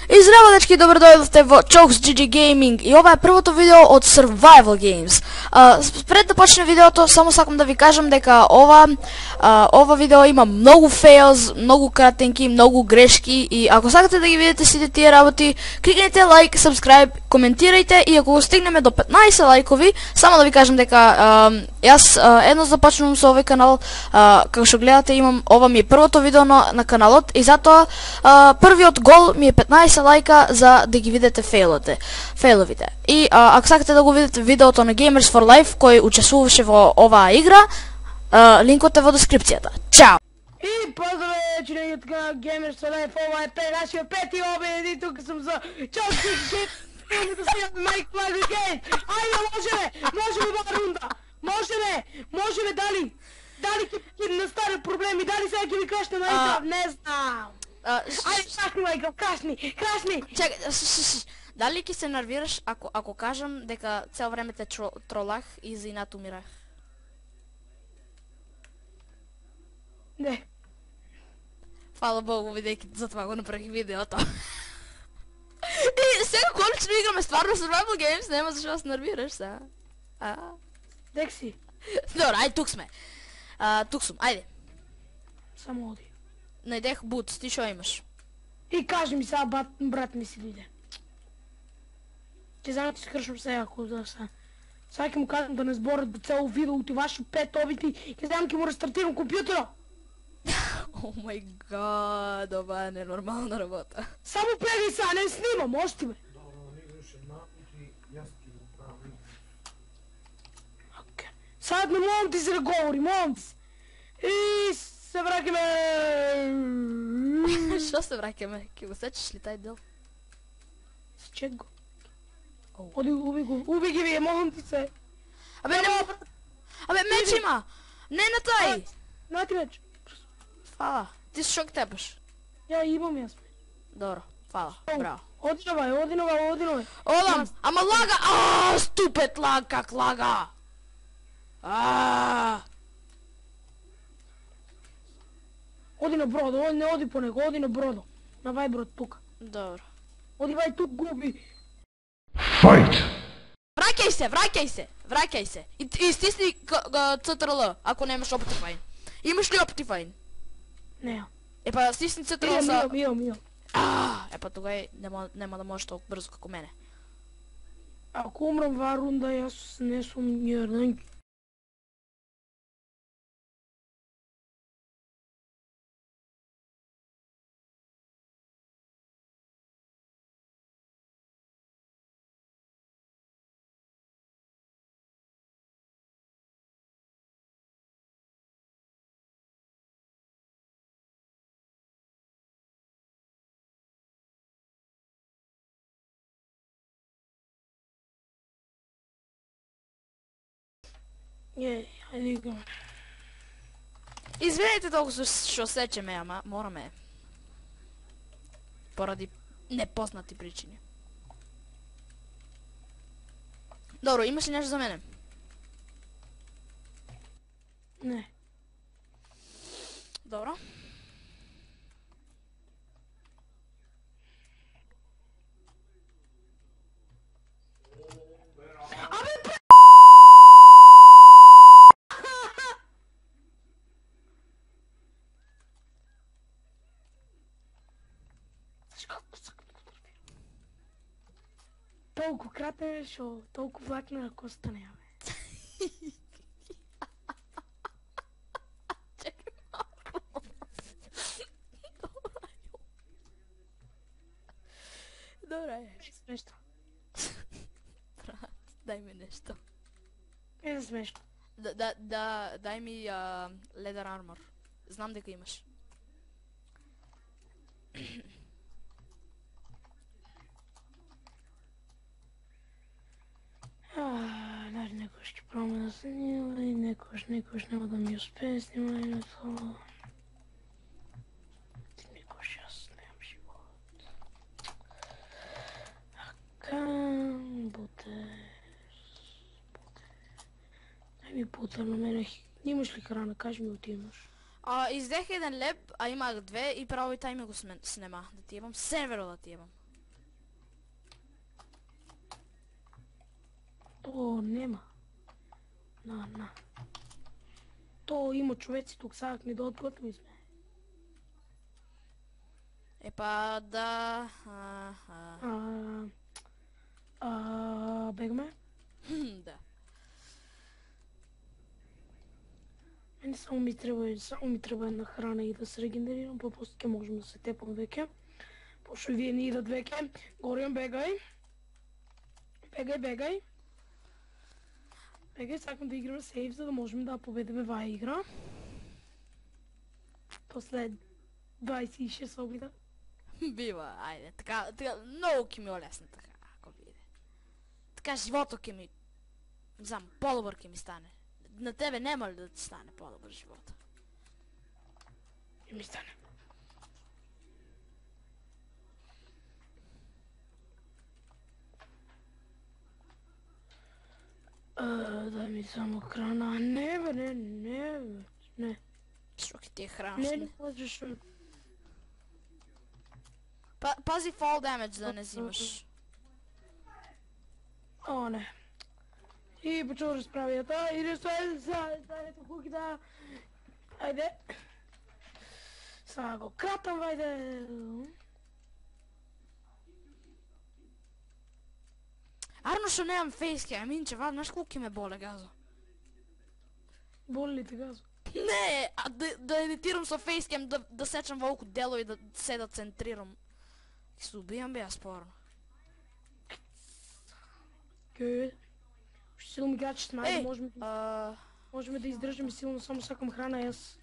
И здраво, дечки, добро дојдовте во Chokes GG Gaming и ова е првото видео од Survival Games. Пред да почне видеото, само сакам да ви кажам дека ова видео има многу fails, многу кратенки, многу грешки и ако сакате да ги видите сите тие работи, кликнете лайк, subscribe, коментирајте и ако го стигнеме до 15 лайкови, само да ви кажам дека јас едно започнувам со овој канал, како што гледате ова ми е првото видео на каналот и затоа првиот гол ми е 15 лайка за да ги видите фейловите. И ако сакате да го видите видеото на Gamers for Life кој учествуваше во оваа игра, линкот е во дескрипцијата. Чао! И поздраве, члените на Gamers for Life, ова е нашиот пети обед и тука сум за Chokes GG Gaming. Майк Гейт. Ајде, можеме ова рунда. Можеме, дали ќе настане проблеми, дали сега ќе ми крашне на игра, не знам. Ајде, крашни. Чекај, дали ќе се нервираш ако кажам дека цел време те тролах и за инат умирах? Не. Фала Богу, видејќи затоа го направих видеото. И сега конечно играме стварно Survival Games, нема зашо да се нервираш сега. Дек си? Добро, ајде, тук сме. Тук сум, ајде. Само оди. Најдех бут, ти шо имаш? И кажи ми сега, брат ми си дојде. Ќе знам ти скршам сега, ако да са. Сега ќе му кажам да не зборат до цело видео ти ваши 5 обити, ќе знам ќе му рестартирам компјутера. О мај гад, ова е ненормална работа. Само преди сега, не снимам, ости ме. Добро, не играше напити, јас ти го правим. Сад не можам ти се да говори, можам ти се. И се враќаме. Шо се враќаме? Ке го сечеш ли тај дел? Сечет го. Оди, уби ги вие, можам ти се. Абе, меч има! Не на тај! На ти меч. Фала, ти си шо ке тебаш? Ја имам јас. Добро, фала, браво. Оди на вај. Одам, ама лага! Ступет лаг, как лага! Оди на бродо, не оди по него, оди на бродо. На вај брод тука. Добро. Оди вај тук губи. Fight! Враќај се. И стисни CTRL, ако немаш Optifine. Имаш ли Optifine? Не. Епа стисни CTRL за... Имам. Епа тогава нема да можеш толку брзо како мене. Ако умрам ва рунда, јас не сум њерен. Ајде играме. Извинете толку што сечеме, ама мораме. Поради непознати причини. Добро, имаш ли нешто за мене? Не. Добро. Толку кратен, шо толку влакна на коста не, бе. Чекай малко. Добра е. Смешно. Брат, дај ми нешто. Е смешно. Дај ми leather armor. Знам дека имаш. Значи некојаш ќе пробаме да се снима и некојаш нема да ми успее снимањето. Некојаш јас немам живот. Така, Дај ми бутер на мене. Имаш ли храна? Кажи ми ти имаш. Издех еден леп, а имах две и право и тај ми го снема. Да ти ебам серверо да ти ебам. То нема. На. То има човеци тук, сакат ни да отготвим сме. Епа да... Бегаме? Да. Мене само ми трябва една храна и да се регенерирам, по-после ке можем да се тепам веке. Пошо вие ни идат веке. Гориан, бегай. Бегай, сакам да играме сейв, за да можем да победиме вая игра. После 26 обида. Бива, айде, така, много ке ми олесна така, ако биде. Така живото ке ми, не знам, по-добър ке ми стане. На тебе нема ли да ти стане по-добър живота? И ми стане. Дай ми само храна. Не. Що ке ти е храниш? Не можеш. Пази fall damage да не взимаш. О, не. И почва разправията. И ето куки да. Айде. Сега го кратам, айде. Арно що нямам фейскем, инче, знаеш колко ке ме боле газо? Боли ли те газо? Не, а да едитирам со фейскем, да сечам волко дело и да се да центрирам. И се убиям бе, спорно. Good. Ще силно играчи сме, айде можем да издържаме силно, само сакам храна и аз.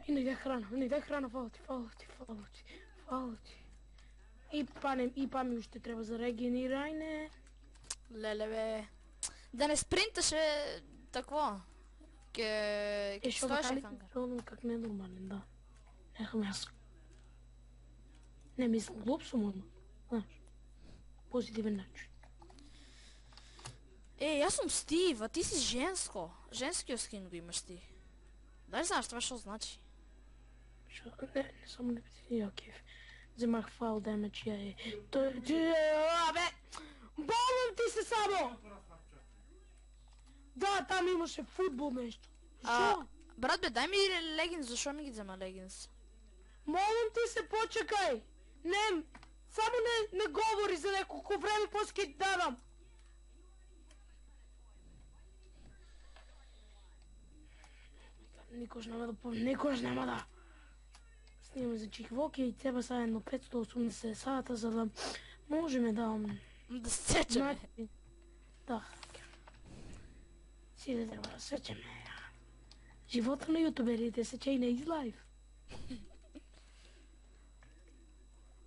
И не дай храна, фала ти. И па ми още трябва за регенирайне. Леле бе. Да не спринташе такво. Ке стоеше хангар. Как не е нормален, да. Нехам аз. Не, мислам, глуп съм, ама. Знаеш. Позитивен начин. Аз съм Стив, а ти си женско. Женският скин го имаш ти. Дай знаеш това що значи? Не само не бе. Окей. Вземах фаул демедж, Абе! Болвам ти се само! Да, там имаше футбол нещо. Защо? Брат бе, дай ми легинс, защо ми ги взема легинс? Молам ти се, почекай! Не, само не говори за няколко време, после ке ти давам. Никош няма да. Снимаме за чихвоки и треба са едно 580 сата, за да можем да... Да сечеме. Да. Си да трябва да сечеме. Живота на ютуберите сече и на излайв.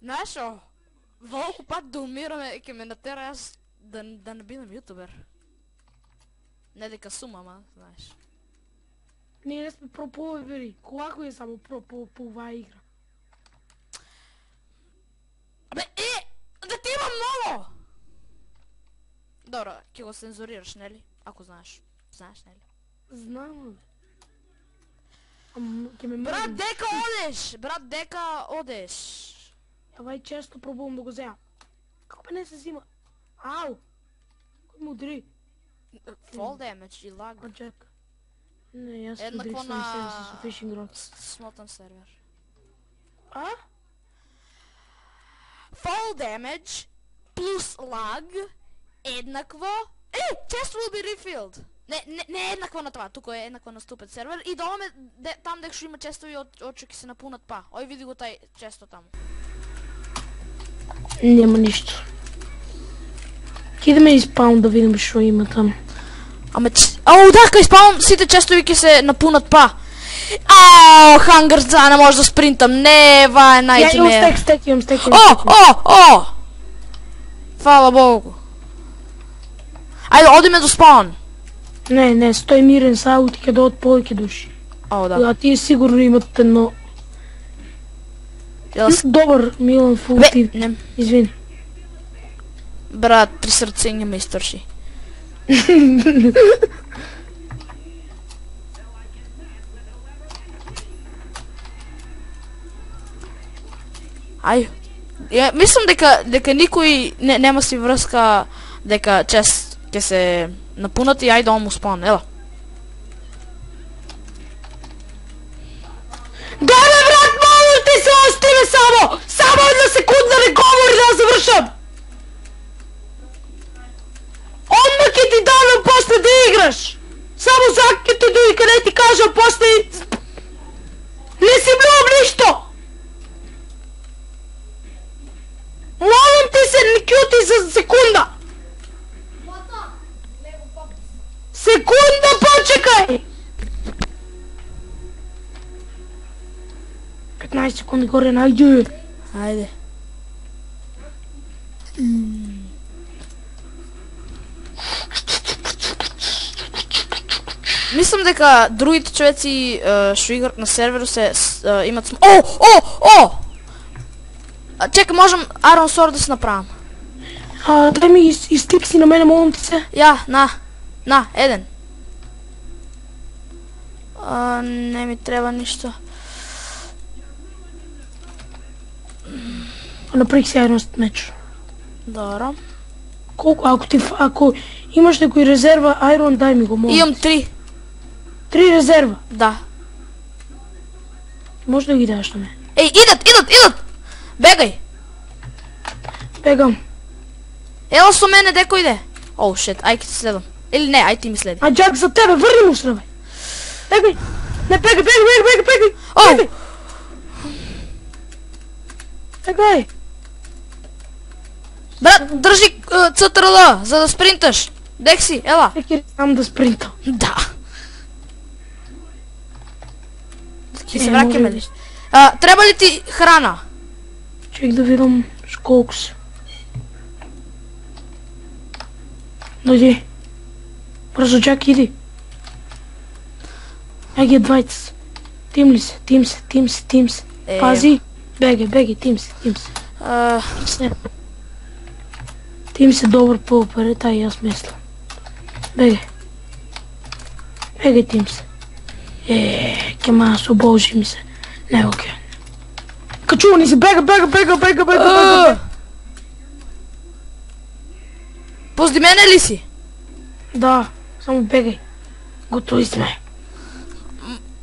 Знаеш о, волко път да умираме, ке ме натера аз да не бидам ютубер. Не дека сум, ама, знаеш. Ние не сме про-пулвери. Колако е само про-пулва игра. Абе, да ти има много! Добре, ке го цензурираш, нели? Ако знаеш. Знаеш, нели? Знам, бе. Ама, ке ме Брат, дека одеш! Давай често пробувам да го взема. Како бе не се взима? Ау! Кой му удари? Fall damage и лаг. Чак. Не, аз Еднакво ударих сам себе си с фишинг род. Смотан сервер. А? Fall damage плюс lag еднакво... Chest will be refilled! Не е еднакво на това, тук е еднакво на ступет сервер и долу там дек ще има честови очи ки се напунат па. Ой, види го тай често там. Няма нищо. Идеме изпаун да видим що има там. Ама да, кај спавам сите честови ки се напунат па. Хангър за не може да спринтам. Не, ва е найтмер. Имам стек. О! Фала Богу. Айде, одиме до спаун. Не, стой мирен, сега отике да от повече души. Да. А тие сигурно имат едно... Добър, Милан, фултив. Извини. Брат, 3 сърце няма изтърши. Ај. Мислам дека никој нема си врска дека чест ќе се напунат и ајде да му спон, ела. Дајме брат, молим ти се, остиме само! Само една секунда не говори да завршам! Одма ќе ти дадам после да играш! Само сега ќе ти дојди къде ти кажа после... Не си млювам ништо! Молим ти се, не кјути за секунда! Секунда почекај! 15 секунди горе, најде! Ајде. Мислам дека другите човеци што играат на серверу се имат О! Чекай, можам Iron Sword да се направам. Дај ми изтипси на мене, молам ти се. Ја, на, еден. Не ми треба ништо. Направих си Iron меч. Добро. Колко? Ако имаш некој резерва Iron, дай ми го, молам. Имам 3. 3 резерва? Да. Може да ги даш на мене. Ей, идат! Бегај! Бегам. Ела со мене, деко иде. Оу, шет, ај ке ти следам. Или не, ај ти ми следи. А Джак за тебе, върни му сръбе. Бегай! Не, бегай! Оу! Бегай! Брат, држи CTRL, за да спринташ. Дек си, ела. Екер сам да спринтам. Да. Ке се вракаме ли? Треба ли ти храна? Чек да видам колко си. Дойди. Бързо, Джак, иди. Еге, двайца. Тим ли се? Тим се. Пази. Беге, тим се. Тим се добър по оперета и аз мисля. Беге, тим се. Кема, освобожи ми се. Не, окей. Качува ни се, бега. Позди мене ли си? Да, само бегай. Готови сме.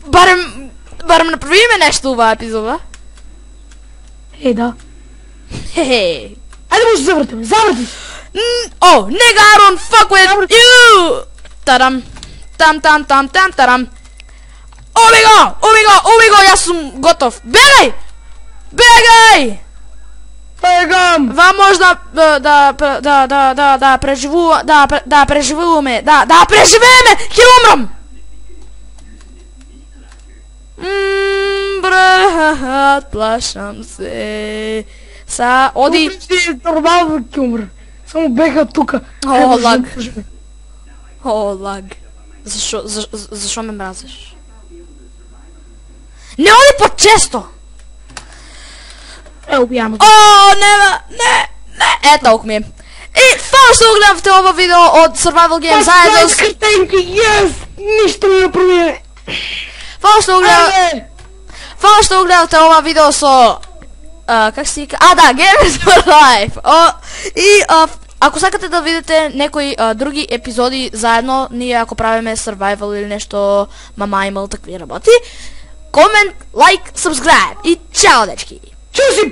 Барем направиме нещо ова епизода. Да. Хе-хе. Айде може да завъртим. О, nigga, I don't fuck with you! Тарам. Там. Омиго, јас сум готов. Бегай! Бегам! Ва може да преживуваме. Да преживееме! Ќе умрам! Брат, плашам се. Са, оди. Нормално ќе умрам. Само бега тука. О, лаг. Зашо ме мразиш? Не оди по-често! Убијам го. О, не! Толку ми е. И фала што го гледавте ова видео од Survival Games заедно с... Yes! Ништо не промине. Фала што го гледавте ова видео со... Как се вика? Да, Gamers for Life! И ако сакате да видите некои други епизоди заедно, ние ако правиме survival или нешто, мама имал такви работи, комент, лайк, subscribe и чао, дечки! Чуси!